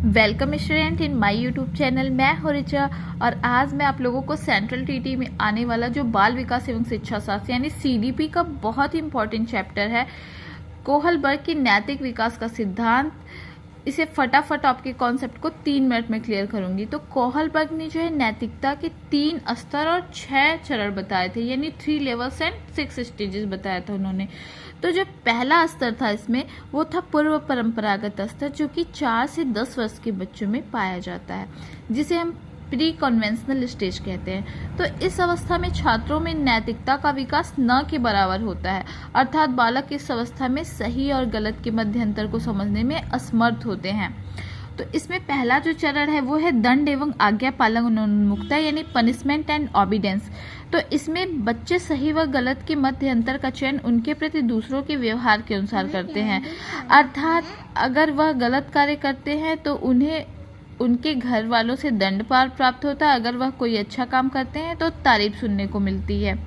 Welcome student in my YouTube channel. मैं हूं रिचा और आज मैं आप लोगों को सेंट्रल टीटी में आने वाला जो बाल विकास एवं शिक्षा शास्त्र यानी सीडीपी का बहुत ही इंपॉर्टेंट चैप्टर है कोहलबर्ग की नैतिक विकास का सिद्धांत, इसे फटाफट आपके कॉन्सेप्ट को 3 मिनट में क्लियर करूंगी। तो कोहलबर्ग ने जो है नैतिकता के 3 स्तर और 6 चरण बताए थे, यानी 3 लेवल्स एंड 6 स्टेजेस बताया था उन्होंने। तो जो पहला स्तर था इसमें वो था पूर्व परंपरागत स्तर, जो कि 4 से 10 वर्ष के बच्चों में पाया जाता है, जिसे हम प्री कन्वेंशनल स्टेज कहते हैं। तो इस अवस्था में छात्रों में नैतिकता का विकास न के बराबर होता है, अर्थात बालक इस अवस्था में सही और गलत के मध्य अंतर को समझने में असमर्थ होते हैं। तो इसमें पहला जो चरण है वो है दंड एवं आज्ञा पालन उन्मुखता, यानी पनिशमेंट एंड ऑबिडेंस। तो इसमें बच्चे सही व गलत के मध्य अंतर का चयन उनके प्रति दूसरों के व्यवहार के अनुसार करते हैं, अर्थात अगर वह गलत कार्य करते हैं तो उन्हें उनके घर वालों से दंड प्राप्त होता है, अगर वह कोई अच्छा काम करते हैं तो तारीफ सुनने को मिलती है।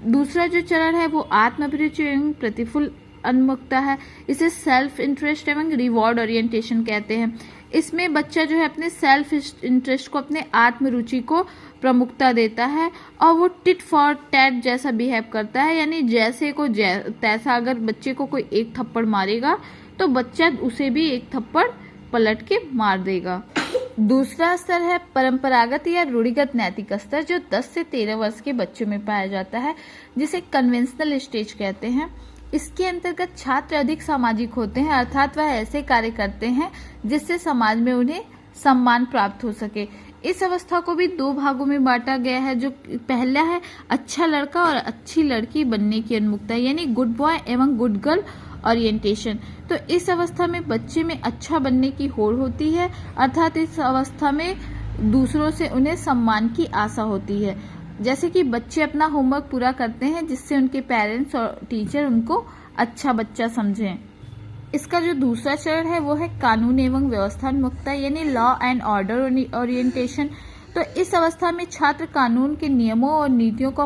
दूसरा जो चरण है वो आत्माभिरुचि एवं प्रतिफल उन्मुखता है, इसे सेल्फ इंटरेस्ट एवं रिवॉर्ड ओरिएंटेशन कहते हैं। इसमें बच्चा जो है अपने सेल्फ इंटरेस्ट को, अपने आत्म रुचि को प्रमुखता देता है और वो टिट फॉर टैट जैसा बिहेव करता है, यानी जैसे को तैसा। अगर बच्चे को कोई एक थप्पड़ मारेगा तो बच्चा उसे भी एक थप्पड़ पलट के मार देगा। दूसरा स्तर है परंपरागत या रूढ़िगत नैतिक स्तर, जो 10 से 13 वर्ष के बच्चों में पाया जाता है, जिसे कन्वेंशनल स्टेज कहते हैं। इसके अंतर्गत छात्र अधिक सामाजिक होते हैं, अर्थात वह ऐसे कार्य करते हैं जिससे समाज में उन्हें सम्मान प्राप्त हो सके। इस अवस्था को भी 2 भागों में बांटा गया है। जो पहला है अच्छा लड़का और अच्छी लड़की बनने की उन्मुखता, यानी गुड बॉय एवं गुड गर्ल ओरिएंटेशन। तो इस अवस्था में बच्चे में अच्छा बनने की होड़ होती है, अर्थात इस अवस्था में दूसरों से उन्हें सम्मान की आशा होती है। जैसे कि बच्चे अपना होमवर्क पूरा करते हैं जिससे उनके पेरेंट्स और टीचर उनको अच्छा बच्चा समझें। इसका जो दूसरा चरण है वो है कानून एवं व्यवस्था उन्मुखता, यानी लॉ एंड ऑर्डर ओरिएंटेशन। तो इस अवस्था में छात्र कानून के नियमों और नीतियों का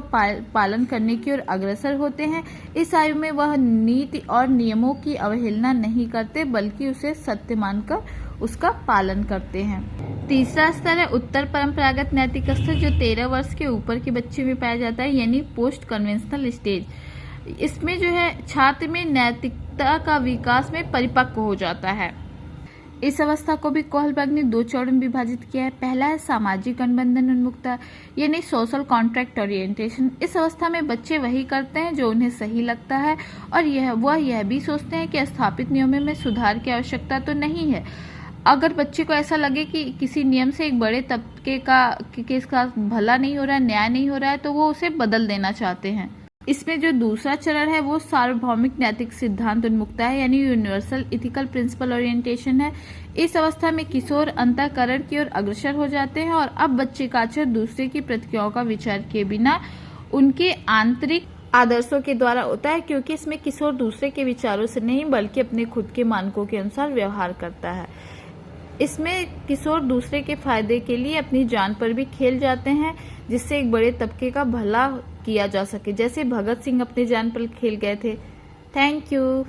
पालन करने की ओर अग्रसर होते हैं। इस आयु में वह नीति और नियमों की अवहेलना नहीं करते, बल्कि उसे सत्य मानकर उसका पालन करते हैं। तीसरा स्तर है उत्तर परंपरागत नैतिक स्तर, जो 13 वर्ष के ऊपर के बच्चे में पाया जाता है, यानी पोस्ट कन्वेंशनल स्टेज। इसमें जो है छात्र में नैतिकता का विकास में परिपक्व हो जाता है। इस अवस्था को भी कोहलबर्ग ने 2 चरणों में विभाजित किया है। पहला है सामाजिक अनुबंधन उन्मुखता, यानी सोशल कॉन्ट्रैक्ट ओरिएंटेशन। इस अवस्था में बच्चे वही करते हैं जो उन्हें सही लगता है और यह भी सोचते हैं कि स्थापित नियमों में सुधार की आवश्यकता तो नहीं है। अगर बच्चे को ऐसा लगे कि किसी नियम से एक बड़े तबके का भला नहीं हो रहा है, न्याय नहीं हो रहा है, तो वो उसे बदल देना चाहते हैं। इसमें जो दूसरा चरण है वो सार्वभौमिक नैतिक सिद्धांत उन्मुखता है, यानी यूनिवर्सल इथिकल प्रिंसिपल ओरिएंटेशन है। इस अवस्था में किशोर अंतःकरण की ओर अग्रसर हो जाते हैं और अब बच्चे का आचरण दूसरे की प्रतिक्रियाओं का विचार किए बिना उनके आंतरिक आदर्शों के द्वारा होता है, क्योंकि इसमें किशोर दूसरे के विचारों से नहीं बल्कि अपने खुद के मानकों के अनुसार व्यवहार करता है। इसमें किशोर दूसरे के फायदे के लिए अपनी जान पर भी खेल जाते हैं, जिससे एक बड़े तबके का भला किया जा सके, जैसे भगत सिंह अपनी जान पर खेल गए थे। Thank you.